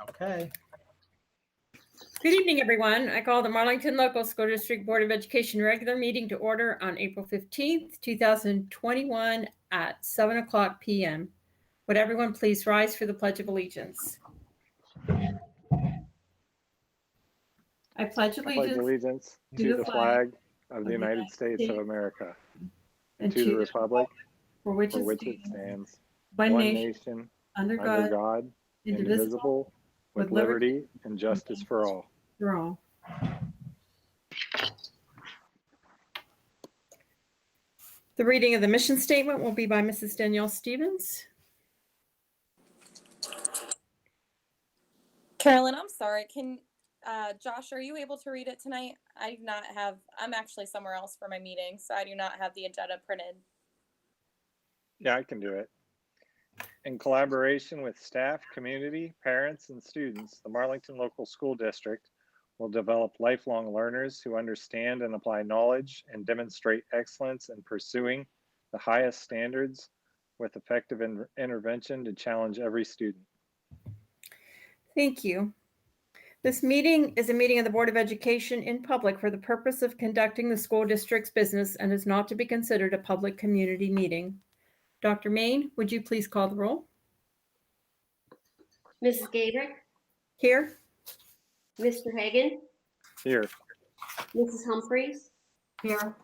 Okay. Good evening, everyone. I call the Marlington Local School District Board of Education regular meeting to order on April 15th, 2021 at 7:00 p.m. Would everyone please rise for the Pledge of Allegiance? I pledge allegiance to the flag of the United States of America and to the republic for which it stands, one one nation, nation, under under God, God, indivisible, with liberty and justice for all. for all. The reading of the mission statement will be by Mrs. Danielle Stevens. Carolyn, I'm sorry. Josh, are you able to read it tonight? I'm actually somewhere else for my meeting, so I do not have the agenda printed. Yeah, I can do it. In collaboration with staff, community, parents, and students, the Marlington Local School District will develop lifelong learners who understand and apply knowledge and demonstrate excellence in pursuing the highest standards with effective intervention to challenge every student. Thank you. This meeting is a meeting of the Board of Education in public for the purpose of conducting the school district's business and is not to be considered a public community meeting. Dr. Main, would you please call the roll? Mrs. Gabrick? Here. Mr. Hagan? Here. Mrs. Humphries? Here.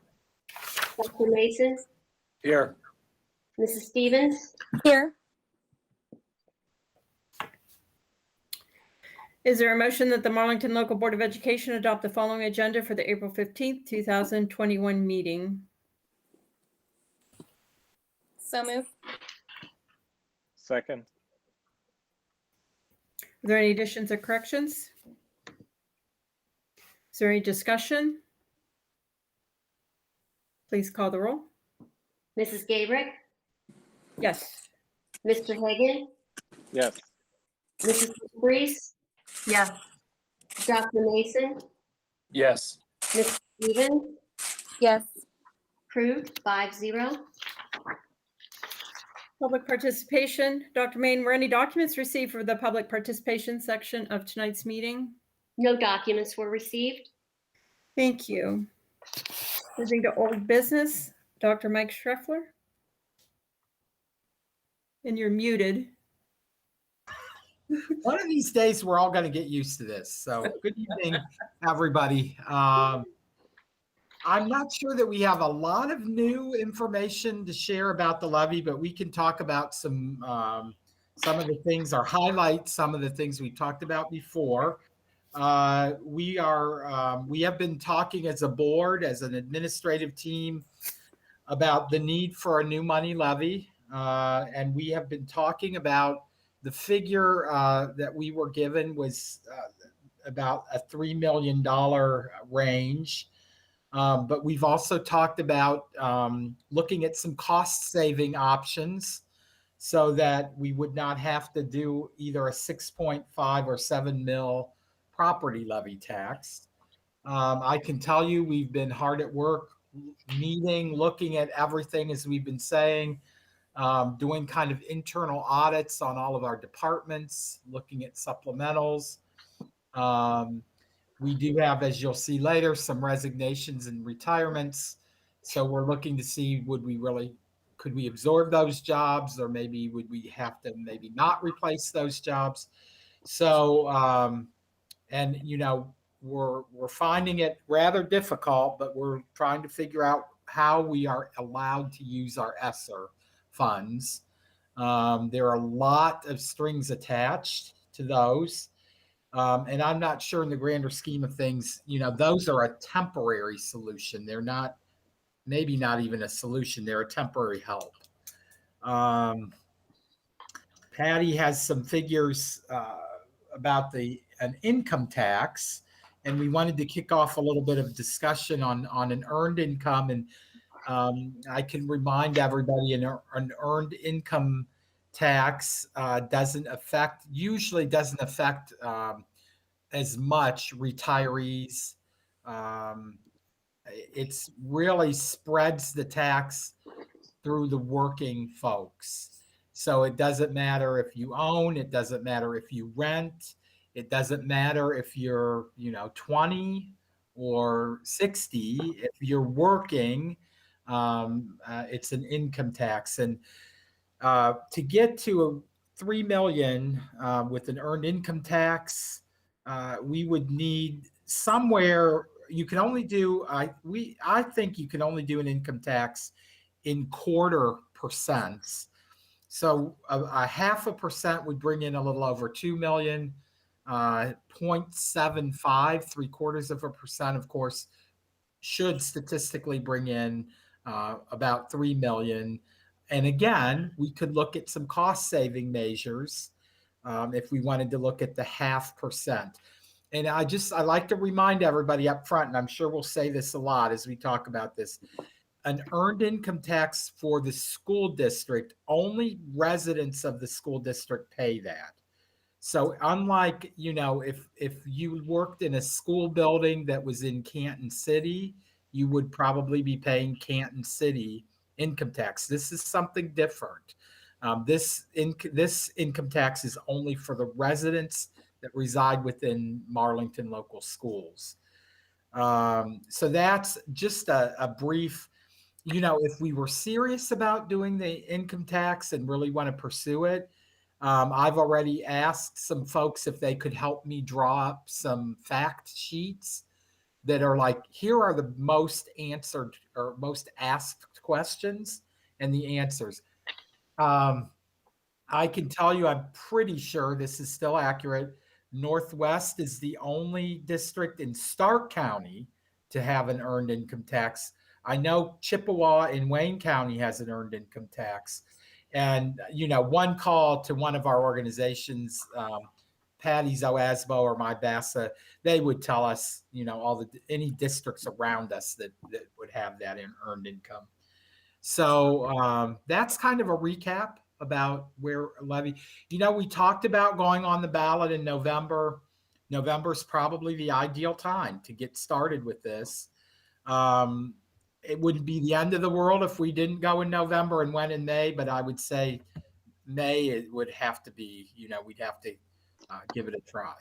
Dr. Mason? Here. Mrs. Stevens? Here. Is there a motion that the Marlington Local Board of Education adopt the following agenda for the April 15th, 2021 meeting? So moved. Second. Are there any additions or corrections? Is there any discussion? Please call the roll. Mrs. Gabrick? Yes. Mr. Hagan? Yes. Mrs. Humphries? Yes. Dr. Mason? Yes. Mrs. Stevens? Yes. Approved 5-0. Public participation. Dr. Main, were any documents received for the public participation section of tonight's meeting? No documents were received. Thank you. Moving to old business, Dr. Mike Schreffler. And you're muted. One of these days, we're all going to get used to this. So good evening, everybody. I'm not sure that we have a lot of new information to share about the levy, but we can talk about some of the things, or highlight some of the things we talked about before. We have been talking as a board, as an administrative team, about the need for a new money levy, and we have been talking about the figure that we were given was about a $3 million range. But we've also talked about looking at some cost-saving options so that we would not have to do either a 6.5 or 7 mil property levy tax. I can tell you we've been hard at work meeting, looking at everything, as we've been saying, doing kind of internal audits on all of our departments, looking at supplementals. We do have, as you'll see later, some resignations and retirements. So we're looking to see, could we absorb those jobs, or maybe would we have to maybe not replace those jobs? So, and we're finding it rather difficult, but we're trying to figure out how we are allowed to use our ESSER funds. There are a lot of strings attached to those. And I'm not sure, in the grander scheme of things, those are a temporary solution. They're not, maybe not even a solution. They're a temporary help. Patty has some figures about an income tax, and we wanted to kick off a little bit of discussion on an earned income. And I can remind everybody, an earned income tax usually doesn't affect as much retirees. It's really spreads the tax through the working folks. So it doesn't matter if you own, it doesn't matter if you rent. It doesn't matter if you're, 20 or 60. If you're working, it's an income tax. And to get to a 3 million with an earned income tax, we would need somewhere. You can only do. I think you can only do an income tax in quarter percents. So a 0.5% would bring in a little over 2 million. 0.75, 0.75%, of course, should statistically bring in about 3 million. And again, we could look at some cost saving measures if we wanted to look at the 0.5%. And I like to remind everybody up front, and I'm sure we'll say this a lot as we talk about this, an earned income tax for the school district, only residents of the school district pay that. So unlike, if you worked in a school building that was in Canton City, you would probably be paying Canton City income tax. This is something different. This income tax is only for the residents that reside within Marlington local schools. So that's just a brief, if we were serious about doing the income tax and really want to pursue it, I've already asked some folks if they could help me draw up some fact sheets that are like, here are the most answered or most asked questions and the answers. I can tell you, I'm pretty sure this is still accurate. Northwest is the only district in Stark County to have an earned income tax. I know Chippewa in Wayne County has an earned income tax. And, one call to one of our organizations, Patty Zoasbo or my BASA, they would tell us, any districts around us that would have that in earned income. So that's kind of a recap about where levy, we talked about going on the ballot in November. November is probably the ideal time to get started with this. It wouldn't be the end of the world if we didn't go in November and went in May, but I would say May, it would have to be, we'd have to give it a try.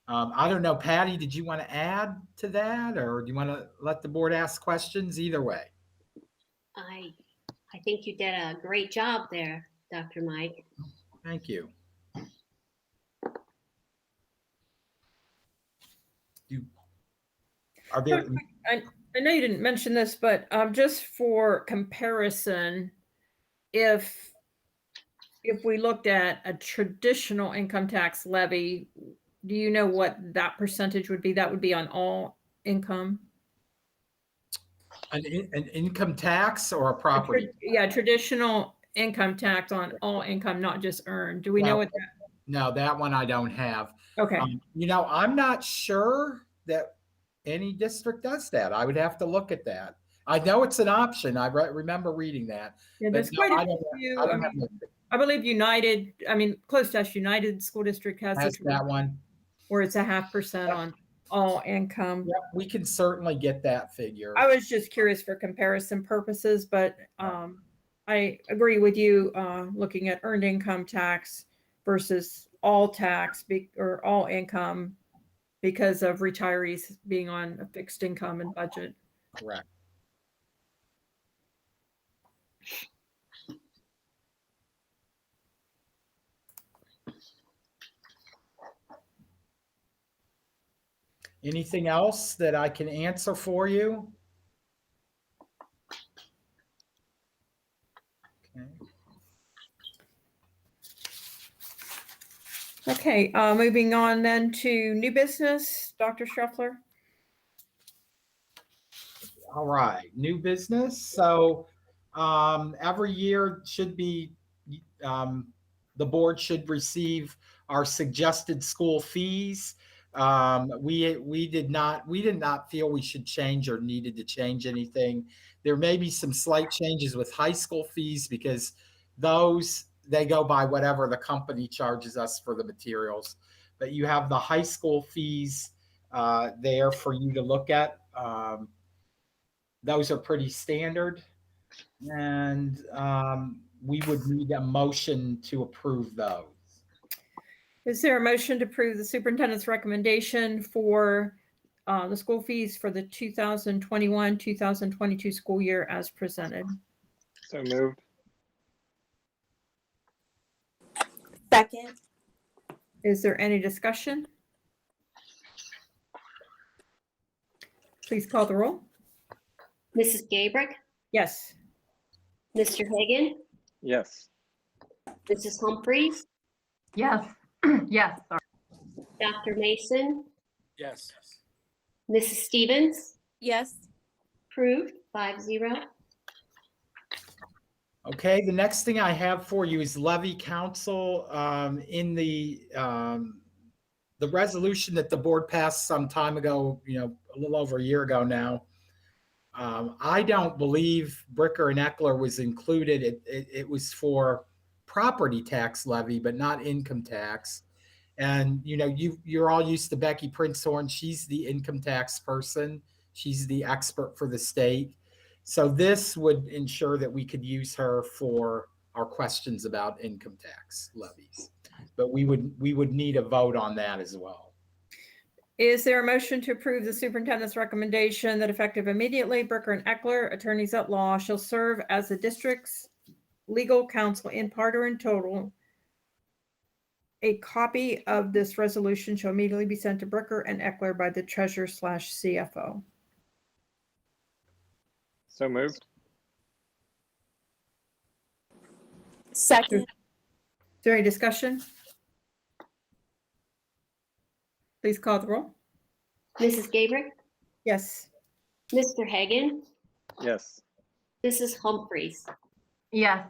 I don't know, Patty, did you want to add to that, or do you want to let the board ask questions? Either way. I think you did a great job there, Dr. Mike. Thank you. Are there? I know you didn't mention this, but just for comparison, if we looked at a traditional income tax levy, do you know what that percentage would be? That would be on all income? An income tax or a property? Traditional income tax on all income, not just earned. Do we know what that? No, that one I don't have. Okay. I'm not sure that any district does that. I would have to look at that. I know it's an option. I remember reading that. Yeah, there's quite a few. I believe United, close to us, United School District has that one. Where it's a 0.5% on all income. Yep, we can certainly get that figure. I was just curious for comparison purposes, but I agree with you looking at earned income tax versus all tax or all income because of retirees being on a fixed income and budget. Correct. Anything else that I can answer for you? Okay, moving on then to new business, Dr. Schruffler. All right, new business. So every year should be, the board should receive our suggested school fees. We did not feel we should change or needed to change anything. There may be some slight changes with high school fees because they go by whatever the company charges us for the materials. But you have the high school fees there for you to look at. Those are pretty standard. And we would need a motion to approve those. Is there a motion to approve the superintendent's recommendation for the school fees for the 2021-2022 school year as presented? So moved. Second. Is there any discussion? Please call the roll. Mrs. Gabrick, Yes. Mr. Hagan, Yes. Mrs. Humphries, Yes. Yes. Sorry. Dr. Mason, Yes. Mrs. Stevens, Yes. approved 5-0. Okay, the next thing I have for you is levy council. In the resolution that the board passed some time ago, a little over a year ago now. I don't believe Bricker and Eckler was included. It was for property tax levy, but not income tax. And you're all used to Becky Princehorn. She's the income tax person. She's the expert for the state. So this would ensure that we could use her for our questions about income tax levies. But we would need a vote on that as well. Is there a motion to approve the superintendent's recommendation that effective immediately, Bricker and Eckler, attorneys at law, shall serve as the district's legal counsel in part or in total? A copy of this resolution shall immediately be sent to Bricker and Eckler by the treasurer/CFO. So moved. Second. Is there any discussion? Please call the roll. Mrs. Gabrick, Yes. Mr. Hagan, Yes. Mrs. Humphries, Yes.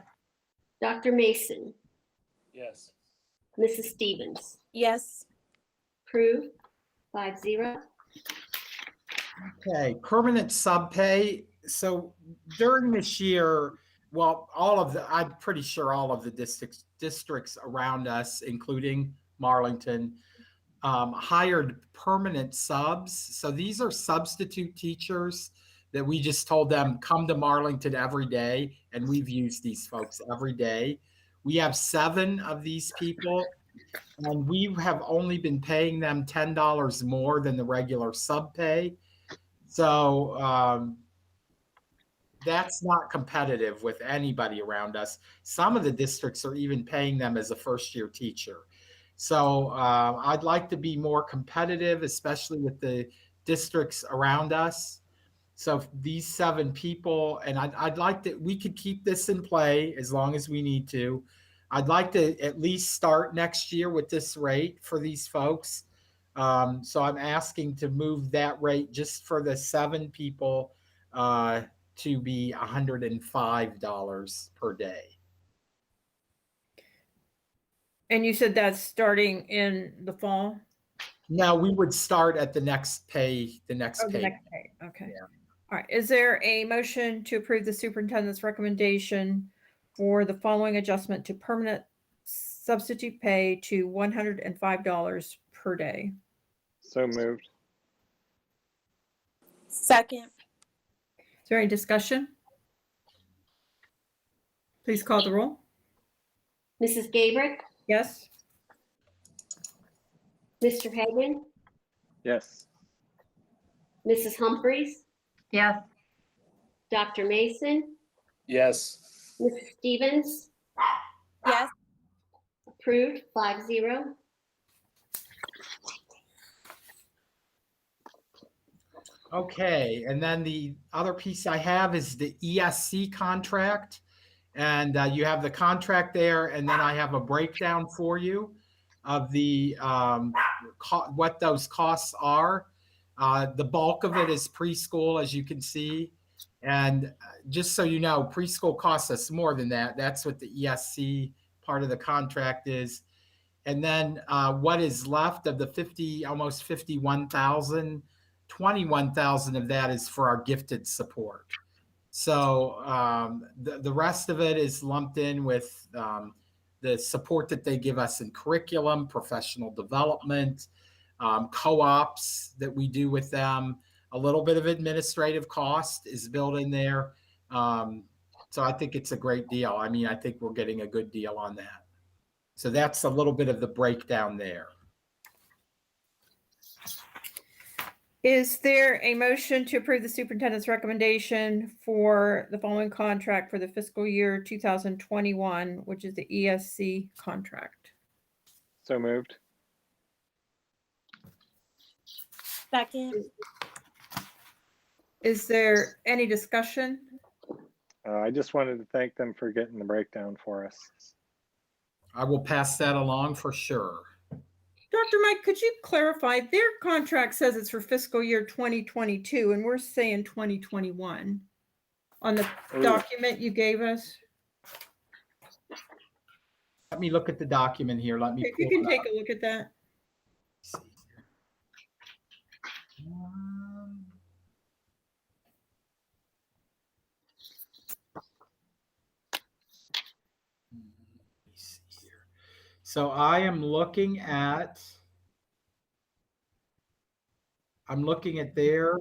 Dr. Mason, Yes. Mrs. Stevens, Yes. approved 5-0. Okay, permanent subpay. So during this year, well, I'm pretty sure all of the districts around us, including Marlington, hired permanent subs. So these are substitute teachers that we just told them, come to Marlington every day. And we've used these folks every day. We have 7 of these people, and we have only been paying them $10 more than the regular sub pay. So that's not competitive with anybody around us. Some of the districts are even paying them as a first-year teacher. So I'd like to be more competitive, especially with the districts around us. So these 7 people, and I'd like that we could keep this in play as long as we need to. I'd like to at least start next year with this rate for these folks. So I'm asking to move that rate just for the 7 people to be $105 per day. And you said that's starting in the fall? No, we would start at the next pay. Oh, the next pay. Okay. Yeah. All right. Is there a motion to approve the superintendent's recommendation for the following adjustment to permanent substitute pay to $105 per day? So moved. Second. Is there any discussion? Please call the roll. Mrs. Gabrick, Yes. Mr. Hagan, Yes. Mrs. Humphries, Yes. Dr. Mason, Yes. Mrs. Stevens, Yes. approved 5-0. Okay, and then the other piece I have is the ESC contract. And you have the contract there, and then I have a breakdown for you of the what those costs are. The bulk of it is preschool, as you can see. And just so you know, preschool costs us more than that. That's what the ESC part of the contract is. And then what is left of the almost 51,000, 21,000 of that is for our gifted support. So the rest of it is lumped in with the support that they give us in curriculum, professional development, co-ops that we do with them. A little bit of administrative cost is built in there. So I think it's a great deal. I mean, I think we're getting a good deal on that. So that's a little bit of the breakdown there. Is there a motion to approve the superintendent's recommendation for the following contract for the fiscal year 2021, which is the ESC contract? So moved. Second. Is there any discussion? I just wanted to thank them for getting the breakdown for us. I will pass that along for sure. Dr. Mike, could you clarify? Their contract says it's for fiscal year 2022, and we're saying 2021 on the Ooh. document you gave us. Let me look at the document here. Let me If you pull can it take up. a look at that. See here. Let me see here. So I am looking at their,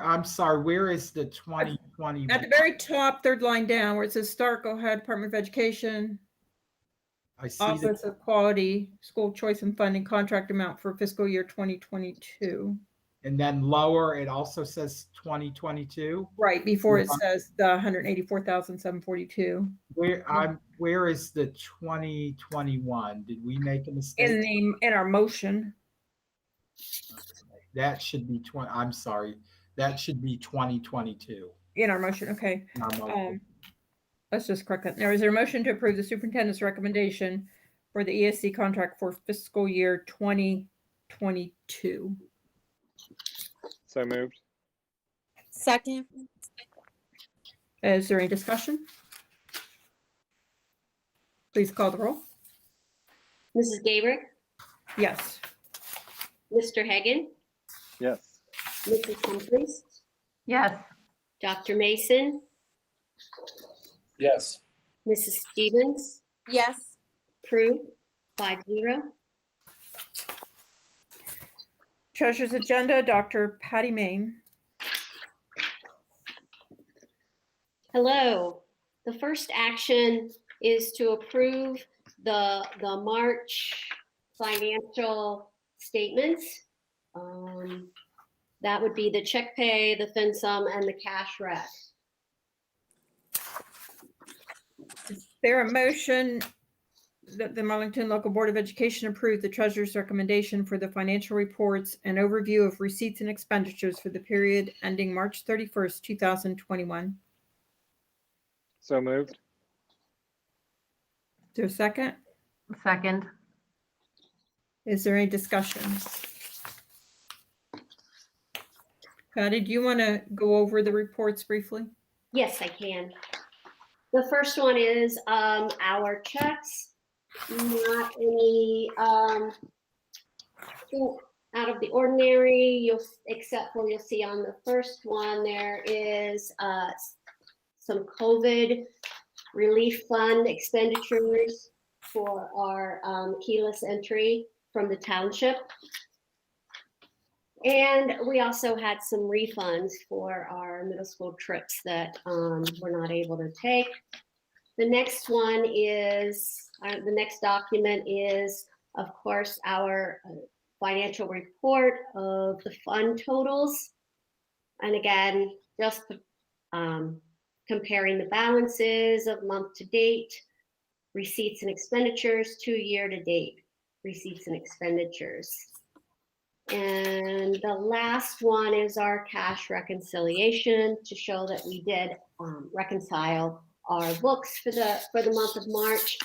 I'm sorry, where is the 2020? At the very top, third line down, where it says Stark, Ohio Department of Education, I see that, Office of Quality, School Choice and Funding contract amount for fiscal year 2022. and then lower, it also says 2022. Right, before it Yeah. says the 184,742. Where is the 2021? Did we make a mistake? In our motion. That should be I'm sorry. That should be 2022. In our motion, okay. in our motion. Let's just correct that. Now, is there a motion to approve the superintendent's recommendation for the ESC contract for fiscal year 2022? So moved. Second. Is there any discussion? Please call the roll. Mrs. Gabrick, Yes. Mr. Hagan, Yes. Mrs. Humphries, Yes. Dr. Mason, Yes. Mrs. Stevens, Yes. approved 5-0. Treasurer's agenda, Dr. Patty Main. Hello. The first action is to approve the March financial statements. That would be the check pay, the FinSum, and the cash rec. Is there a motion that the Marlington Local Board of Education approve the treasurer's recommendation for the financial reports and overview of receipts and expenditures for the period ending March 31st, 2021? So moved. Is there a second? Second. Is there any discussion? Patty, do you want to go over the reports briefly? Yes, I can. The first one is our checks. Not any thing out of the ordinary. Except for you'll see on the first one there is some COVID relief fund expenditures for our keyless entry from the township. And we also had some refunds for our middle school trips that we're not able to take. The next one is, the next document is, of course, our financial report of the fund totals. And again, just comparing the balances of month to date, receipts and expenditures to year to date, receipts and expenditures. And the last one is our cash reconciliation to show that we did reconcile our books for the month of March.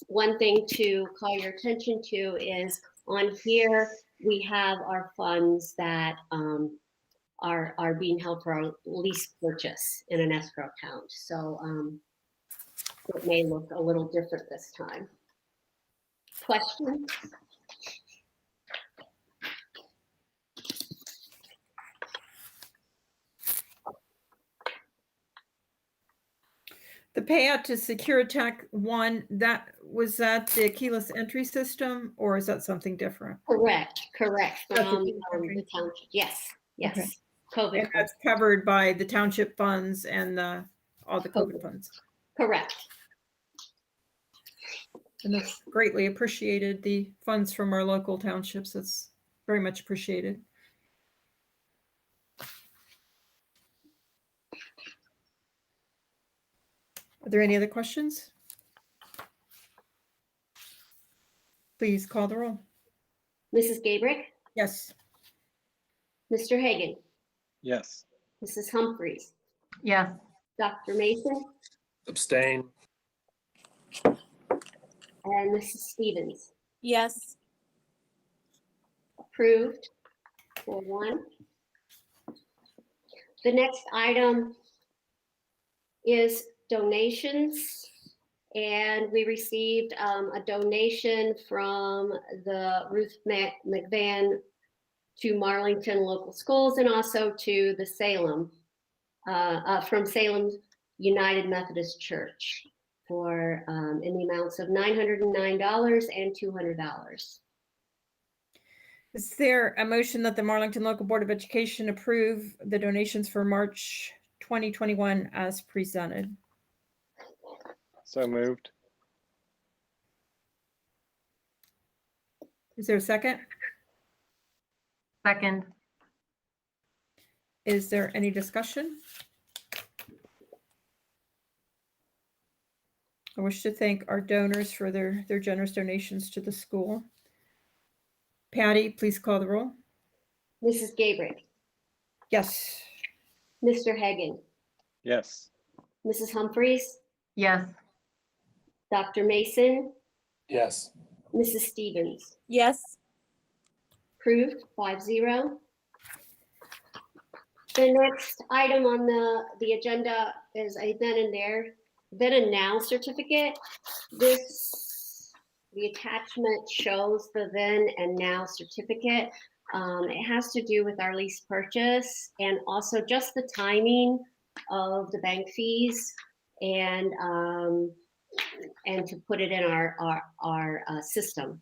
One thing to call your attention to is on here, we have our funds that are being held for our lease purchase in an escrow account. So it may look a little different this time. Questions? The payout to Securitech One, was that the keyless entry system, or is that something different? Correct. That's From the country. the township. Yes. Okay. COVID. And that's covered by the township funds and all the COVID funds. Correct. And that's greatly appreciated. The funds from our local townships, that's very much appreciated. Are there any other questions? Please call the roll. Mrs. Gabrick, Yes. Mr. Hagan, Yes. Mrs. Humphries, Yes. Dr. Mason, Abstain. and Mrs. Stevens. Yes. Approved 4-1. The next item is donations. And we received a donation from the Ruth McVan to Marlington Local Schools and also to the Salem, from Salem United Methodist Church for in the amounts of $909 and $200. Is there a motion that the Marlington Local Board of Education approve the donations for March 2021 as presented? So moved. Is there a second? Second. Is there any discussion? I wish to thank our donors for their generous donations to the school. Patty, please call the roll. Mrs. Gabrick, Yes. Mr. Hagan, Yes. Mrs. Humphries, Yes. Dr. Mason, Yes. Mrs. Stevens. Yes. Approved 5-0. The next item on the agenda is a then and now certificate. The attachment shows the then and now certificate. It has to do with our lease purchase and also just the timing of the bank fees and to put it in our system.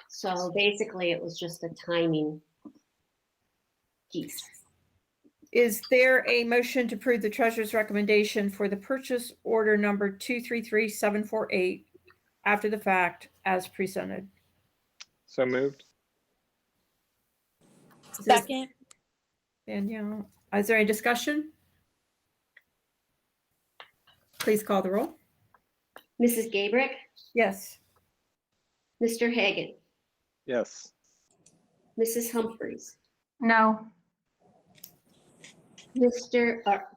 So basically, it was just a timing piece. Is there a motion to approve the treasurer's recommendation for the purchase order number 233748 after the fact as presented? So moved. Second. Danielle, is there any discussion? Please call the roll. Mrs. Gabrick, Yes. Mr. Hagan, Yes. Mrs. Humphries, No.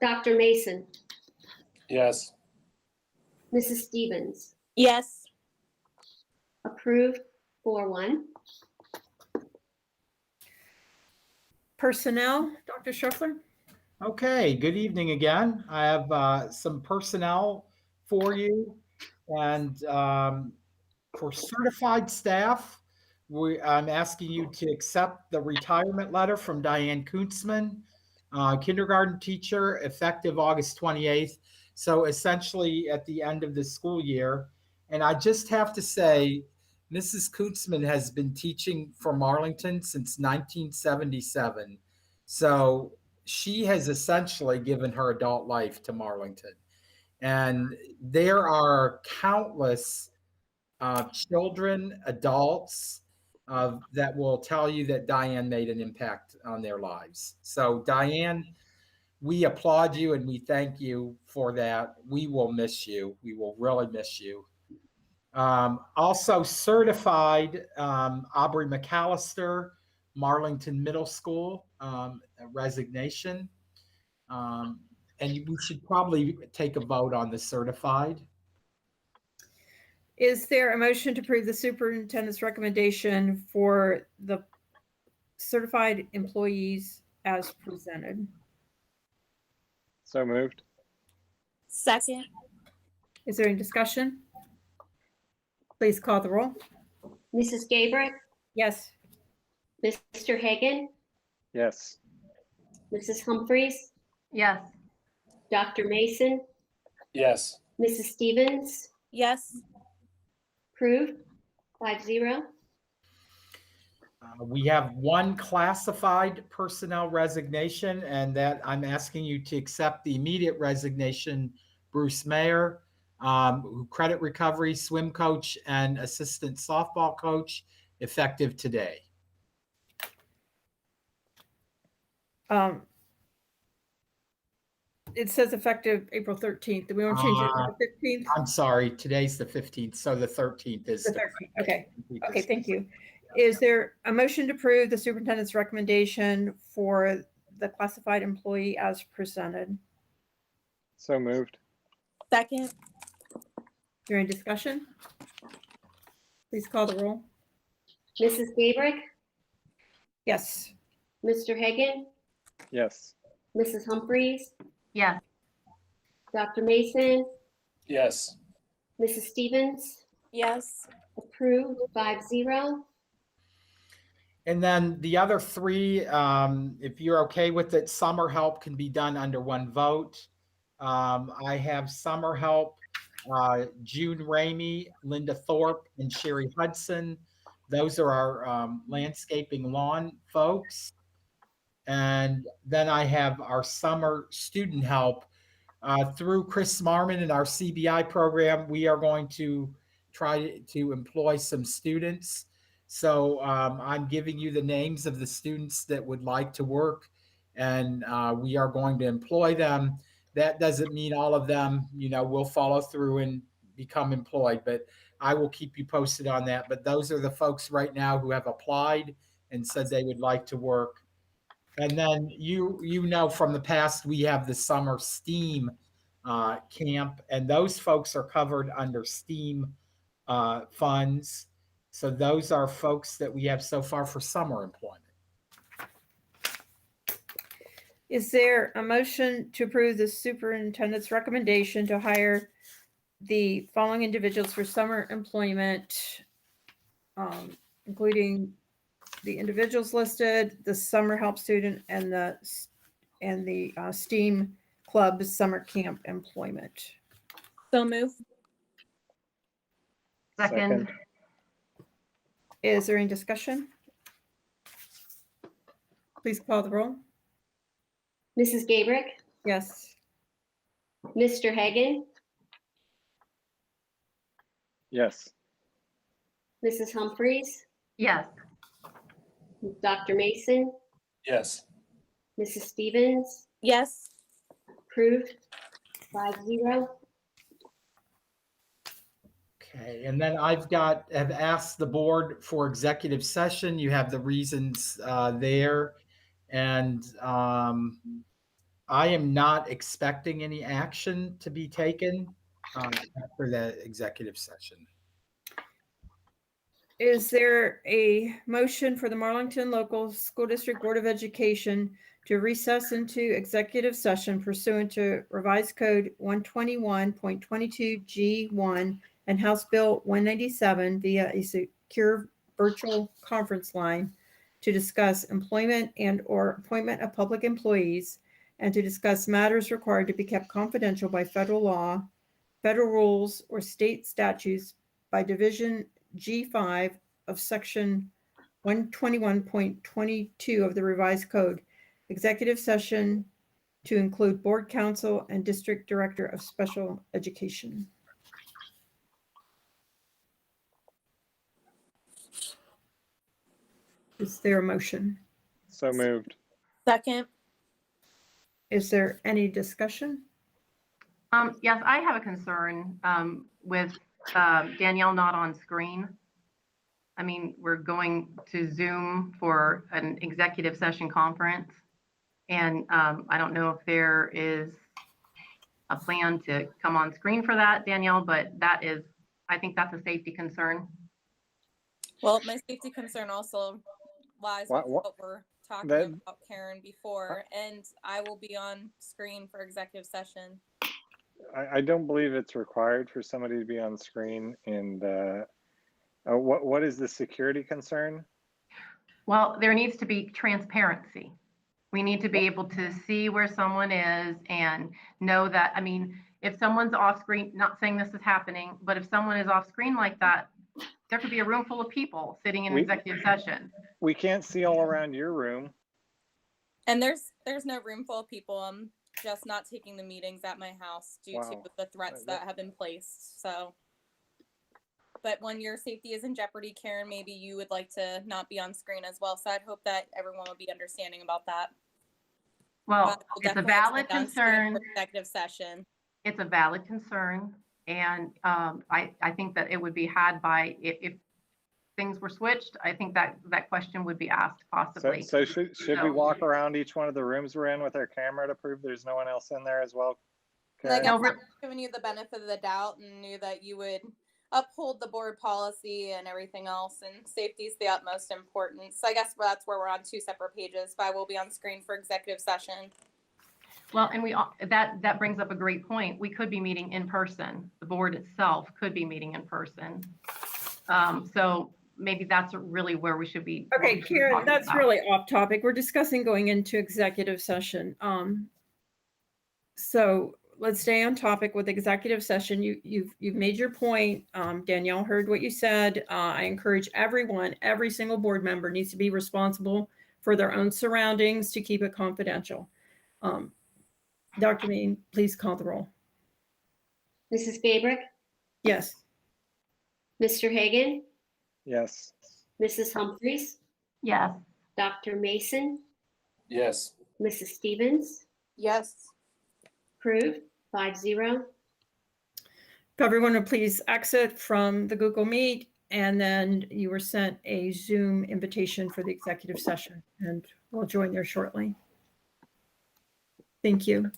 Dr. Mason, Yes. Mrs. Stevens. Yes. Approved 4-1. Personnel, Dr. Schroeffler? Okay, good evening again. I have some personnel for you. And for certified staff, I'm asking you to accept the retirement letter from Diane Kuntzman, kindergarten teacher, effective August 28th. So essentially at the end of the school year. And I just have to say, Mrs. Kuntzman has been teaching for Marlington since 1977. So she has essentially given her adult life to Marlington. And there are countless children, adults that will tell you that Diane made an impact on their lives. So Diane, we applaud you and we thank you for that. We will miss you. We will really miss you. Also certified Aubrey McAllister, Marlington Middle School, resignation. And we should probably take a vote on the certified. Is there a motion to approve the superintendent's recommendation for the certified employees as presented? So moved. Second. Is there any discussion? Please call the roll. Mrs. Gabrick, Yes. Mr. Hagan, Yes. Mrs. Humphries, Yes. Dr. Mason, Yes. Mrs. Stevens. Yes. Approved 5-0. We have one classified personnel resignation, and that I'm asking you to accept the immediate resignation, Bruce Mayer, credit recovery, swim coach, and assistant softball coach, effective today. It says effective April 13th. Do we want to change it to the 15th? I'm sorry, today's the 15th, so the 13th is The 13th. Okay. Okay, thank you. Is there a motion to approve the superintendent's recommendation for the classified employee as presented? So moved. Second. Is there any discussion? Please call the roll. Mrs. Gabrick, Yes. Mr. Hagan, Yes. Mrs. Humphries, Yes. Dr. Mason, Yes. Mrs. Stevens, Yes. approved 5-0. And then the other three, if you're okay with it, summer help can be done under one vote. I have summer help, June Ramey, Linda Thorpe, and Sherry Hudson. Those are our landscaping lawn folks. And then I have our summer student help. Through Chris Marmon and our CBI program, we are going to try to employ some students. So I'm giving you the names of the students that would like to work, and we are going to employ them. That doesn't mean all of them, will follow through and become employed, but I will keep you posted on that. But those are the folks right now who have applied and said they would like to work. And then from the past, we have the summer STEAM camp, and those folks are covered under STEAM funds. So those are folks that we have so far for summer employment. Is there a motion to approve the superintendent's recommendation to hire the following individuals for summer employment, including the individuals listed, the summer help student, and the STEAM club summer camp employment? So move. Second. Is there any discussion? Please call the roll. Mrs. Gabrick, Yes. Mr. Hagan, Yes. Mrs. Humphries, Yes. Dr. Mason, Yes. Mrs. Stevens, Yes. approved 5-0. Okay, and then have asked the board for executive session. You have the reasons there. And I am not expecting any action to be taken after the executive session. Is there a motion for the Marlington Local School District Board of Education to recess into executive session pursuant to Revised Code 121.22 G1 and House Bill 197 via a secure virtual conference line to discuss employment and/or appointment of public employees and to discuss matters required to be kept confidential by federal law, federal rules, or state statutes by Division G5 of Section 121.22 of the Revised Code. Executive session to include board counsel and district director of special education. Is there a motion? So moved. Second. Is there any discussion? Yes, I have a concern with Danielle not on screen. I mean, we're going to Zoom for an executive session conference. And I don't know if there is a plan to come on screen for that, Danielle, but I think that's a safety concern. Well, my safety concern also lies with What- what we're talking that- about, Karen, before, and I will be on screen for executive session. I don't believe it's required for somebody to be on screen. And what is the security concern? Well, there needs to be transparency. We need to be able to see where someone is and know that, I mean, if someone's off screen, not saying this is happening, but if someone is off screen like that, there could be a room full of people sitting in executive session. We can't see all around your room. And there's no room full of people. just not taking the meetings at my house due to Wow. the threats that have been placed. So, but when your safety is in jeopardy, Karen, maybe you would like to not be on screen as well. So I'd hope that everyone would be understanding about that. Well, But we'll it's a definitely valid attend on screen concern. for executive session. It's a valid concern. And I think that it would be had by, if things were switched, I think that question would be asked possibly. So should we walk around each one of the rooms we're in with our camera to prove there's no one else in there as well? And I Karen? guess I'm giving you the benefit of the doubt and knew that you would uphold the board policy and everything else, and safety is the utmost importance. So I guess that's where we're on two separate pages, but I will be on screen for executive session. Well, and that brings up a great point. We could be meeting in person. The board itself could be meeting in person. So maybe that's really where we should be. Okay, Karen, that's really off topic. We're discussing going into executive session. So let's stay on topic with executive session. You've made your point. Danielle heard what you said. I encourage everyone, every single board member needs to be responsible for their own surroundings to keep it confidential. Dr. Mean, please call the roll. Mrs. Gabrick, Yes. Mr. Hagan, Yes. Mrs. Humphries, Yes. Dr. Mason, Yes. Mrs. Stevens, Yes. approved, 5-0. If everyone would please exit from the Google Meet, and then you were sent a Zoom invitation for the executive session, and we'll join there shortly. Thank you.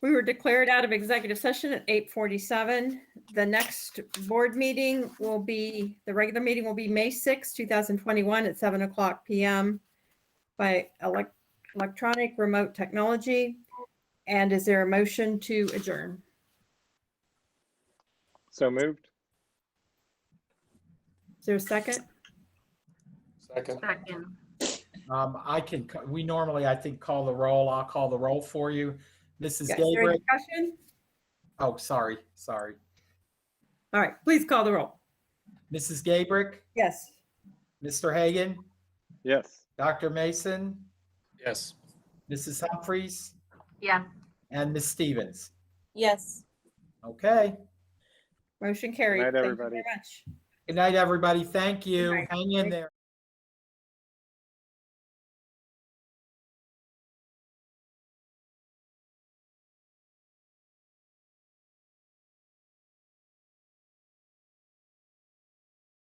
We were declared out of executive session at 8:47. The next board meeting will be, the regular meeting will be May 6, 2021 at 7:00 p.m. by electronic remote technology. And is there a motion to adjourn? So moved. Is there a second? Second. Second. We normally, I think, call the roll. I'll call the roll for you. Mrs. Yes, is there any Gabrick. discussion? Oh, sorry. All right, please call the roll. Mrs. Gabrick, Yes. Mr. Hagan, Yes. Dr. Mason, Yes. Mrs. Humphries, Yeah. and Ms. Stevens. Yes. Okay. Motion carried. Good night, Thank you everybody. very much. Good night, everybody. Thank you. Good night. Hang in there.